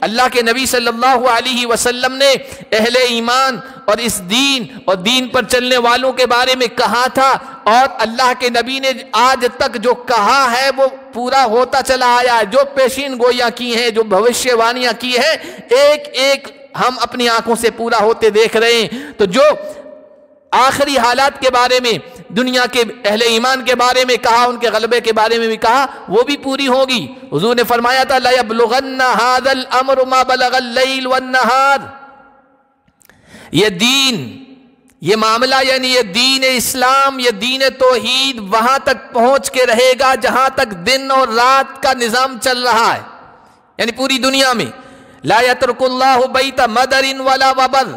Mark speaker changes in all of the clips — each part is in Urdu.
Speaker 1: اللہ کے نبی صلی اللہ علیہ وسلم نے اہل ایمان اور اس دین اور دین پر چلنے والوں کے بارے میں کہا تھا، اور اللہ کے نبی نے آج تک جو کہا ہے وہ پورا ہوتا چلا آیا ہے۔ جو پیشین گوئیاں کی ہیں، جو بھوشیہ وانیاں کی ہیں، ایک ایک ہم اپنی آنکھوں سے پورا ہوتے دیکھ رہے ہیں۔ تو جو آخری حالات کے بارے میں، دنیا کے اہل ایمان کے بارے میں کہا، ان کے غلبے کے بارے میں بھی کہا، وہ بھی پوری ہوگی۔ حضور نے فرمایا تھا لَيَبْلُغَنَّ هَذَا الْأَمْرُ مَا بَلَغَ اللَّيْلُ وَالنَّهَارُ، یہ دین، یہ معاملہ یعنی یہ دین اسلام، یہ دین توحید وہاں تک پہنچ کے رہے گا جہاں تک دن اور رات کا نظام چل رہا ہے، یعنی پوری دنیا میں۔ لَا يَتْرُكُ اللَّهُ بَيْتَ مَدَرٍ وَلَا وَبَرٍ،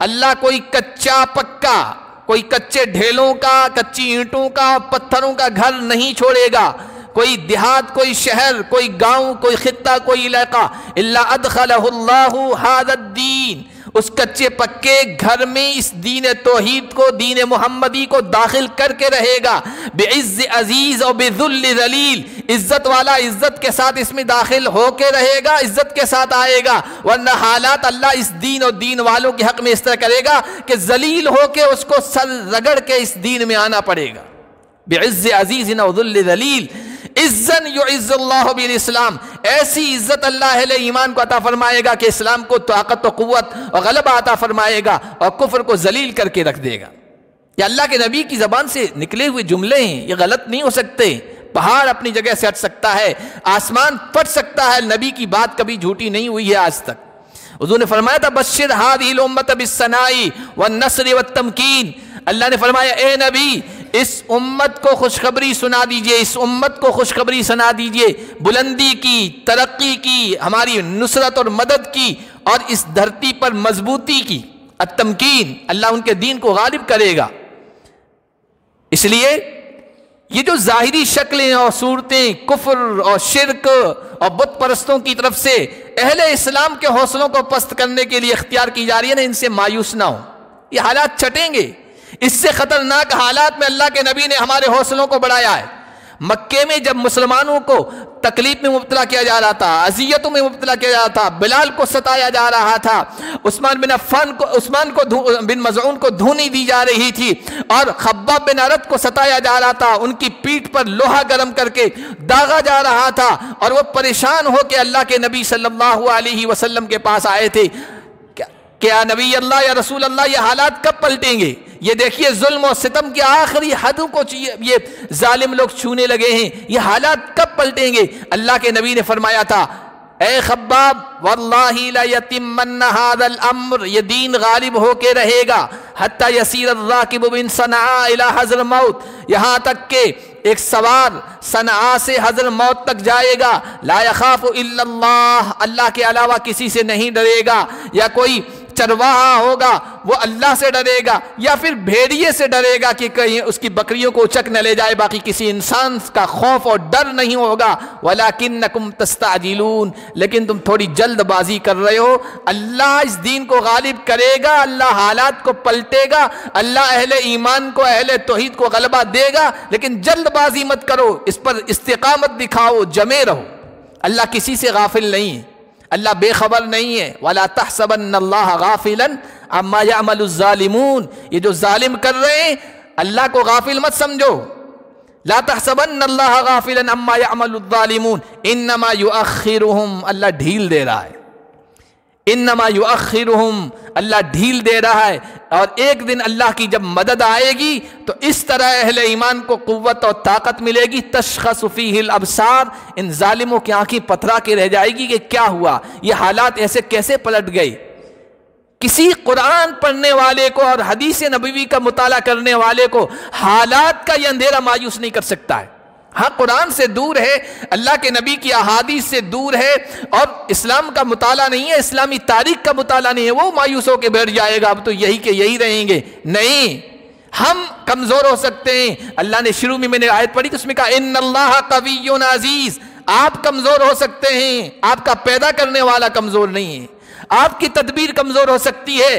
Speaker 1: اللہ کوئی کچا پکا، کوئی کچے ڈھیلوں کا، کچی اینٹوں کا، پتھروں کا گھر نہیں چھوڑے گا، کوئی دیہات، کوئی شہر، کوئی گاؤں، کوئی خطہ، کوئی علاقہ، الا ادخلہ اللہ ھذا الدین، اس کچے پکے گھر میں اس دین توحید کو، دین محمدی کو داخل کر کے رہے گا، بعز عزیز اور بذل ذلیل، عزت والا عزت کے ساتھ اس میں داخل ہو کے رہے گا، عزت کے ساتھ آئے گا، ورنہ حالات اللہ اس دین اور دین والوں کے حق میں اس طرح کرے گا کہ ذلیل ہو کے اس کو سر رگڑ کے اس دین میں آنا پڑے گا۔ بعز عزیز و ذل ذلیل، عزن یعز اللہ بالاسلام، ایسی عزت اللہ اہل ایمان کو عطا فرمائے گا کہ اسلام کو طاقت و قوت اور غلبہ عطا فرمائے گا اور کفر کو ذلیل کر کے رکھ دے گا۔ یہ اللہ کے نبی کی زبان سے نکلے ہوئے جملے ہیں، یہ غلط نہیں ہو سکتے۔ پہاڑ اپنی جگہ سے ہٹ سکتا ہے، آسمان پھٹ سکتا ہے، نبی کی بات کبھی جھوٹی نہیں ہوئی ہے آج تک۔ حضور نے فرمایا تھا بشر هذه الامة بالثناء والنصر والتمکین، اللہ نے فرمایا اے نبی اس امت کو خوشخبری سنا دیجئے، اس امت کو خوشخبری سنا دیجئے بلندی کی، ترقی کی، ہماری نصرت اور مدد کی، اور اس دھرتی پر مضبوطی کی، التمکین، اللہ ان کے دین کو غالب کرے گا۔ اس لیے یہ جو ظاہری شکلیں اور صورتیں کفر اور شرک اور بت پرستوں کی طرف سے اہل اسلام کے حوصلوں کو پست کرنے کے لیے اختیار کی جا رہی ہے نا، ان سے مایوس نہ ہو، یہ حالات چھٹیں گے۔ اس سے خطرناک حالات میں اللہ کے نبی نے ہمارے حوصلوں کو بڑھایا ہے۔ مکے میں جب مسلمانوں کو تکلیف میں مبتلا کیا جا رہا تھا، اذیتوں میں مبتلا کیا جا رہا تھا، بلال کو ستایا جا رہا تھا، عثمان بن مظعون کو دھونی دی جا رہی تھی، اور خباب بن ارد کو ستایا جا رہا تھا، ان کی پیٹھ پر لوہا گرم کر کے داغا جا رہا تھا، اور وہ پریشان ہو کے اللہ کے نبی صلی اللہ علیہ وسلم کے پاس آئے تھے کہ یا نبی اللہ، یا رسول اللہ، یہ حالات کب پلٹیں گے؟ یہ دیکھیے ظلم و ستم کی آخری حدوں کو یہ ظالم لوگ چھونے لگے ہیں، یہ حالات کب پلٹیں گے؟ اللہ کے نبی نے فرمایا تھا اے خباب واللہ لا یتمن ھذا الامر، یہ دین غالب ہو کے رہے گا حتی یسیر الراکب من صنعاء الی حضر موت، یہاں تک کہ ایک سوار صنعاء سے حضر موت تک جائے گا، لا یخاف الا اللہ، اللہ کے علاوہ کسی سے نہیں ڈرے گا، یا کوئی چرواہا ہوگا وہ اللہ سے ڈرے گا، یا پھر بھیڑیے سے ڈرے گا کہ کہیں اس کی بکریوں کو اچک نہ لے جائے، باقی کسی انسان کا خوف اور ڈر نہیں ہوگا۔ وَلَكِنَّكُمْ تَسْتَعْجِلُونَ، لیکن تم تھوڑی جلد بازی کر رہے ہو۔ اللہ اس دین کو غالب کرے گا، اللہ حالات کو پلٹے گا، اللہ اہل ایمان کو، اہل توحید کو غلبہ دے گا، لیکن جلد بازی مت کرو، اس پر استقامت دکھاؤ، جمے رہو۔ اللہ کسی سے غافل نہیں ہے، اللہ بے خبر نہیں ہے۔ وَلَا تَحْسَبَنَّ اللَّهَ غَافِلًا عَمَّا يَعْمَلُ الظَّالِمُونَ، یہ جو ظالم کر رہے ہیں اللہ کو غافل مت سمجھو۔ لَا تَحْسَبَنَّ اللَّهَ غَافِلًا عَمَّا يَعْمَلُ الظَّالِمُونَ إِنَّمَا يُؤَخِّرُهُمْ، اللہ ڈھیل دے رہا ہے، انما یؤخرہم، اللہ ڈھیل دے رہا ہے، اور ایک دن اللہ کی جب مدد آئے گی تو اس طرح اہل ایمان کو قوت اور طاقت ملے گی، تشخص فیہ الابصار، ان ظالموں کی آنکھیں پتھرا کے رہ جائے گی کہ کیا ہوا، یہ حالات ایسے کیسے پلٹ گئے۔ کسی قرآن پڑھنے والے کو اور حدیث نبوی کا مطالعہ کرنے والے کو حالات کا یہ اندھیرا مایوس نہیں کر سکتا ہے۔ ہاں قرآن سے دور ہے، اللہ کے نبی کی احادیث سے دور ہے، اور اسلام کا مطالعہ نہیں ہے، اسلامی تاریخ کا مطالعہ نہیں ہے، وہ مایوس ہو کے بیٹھ جائے گا اب تو یہی کہ یہی رہیں گے۔ نہیں، ہم کمزور ہو سکتے ہیں۔ اللہ نے شروع میں نے آیت پڑھی تو اس میں کہا ان اللہ قوی عزیز، آپ کمزور ہو سکتے ہیں، آپ کا پیدا کرنے والا کمزور نہیں ہے، آپ کی تدبیر کمزور ہو سکتی ہے،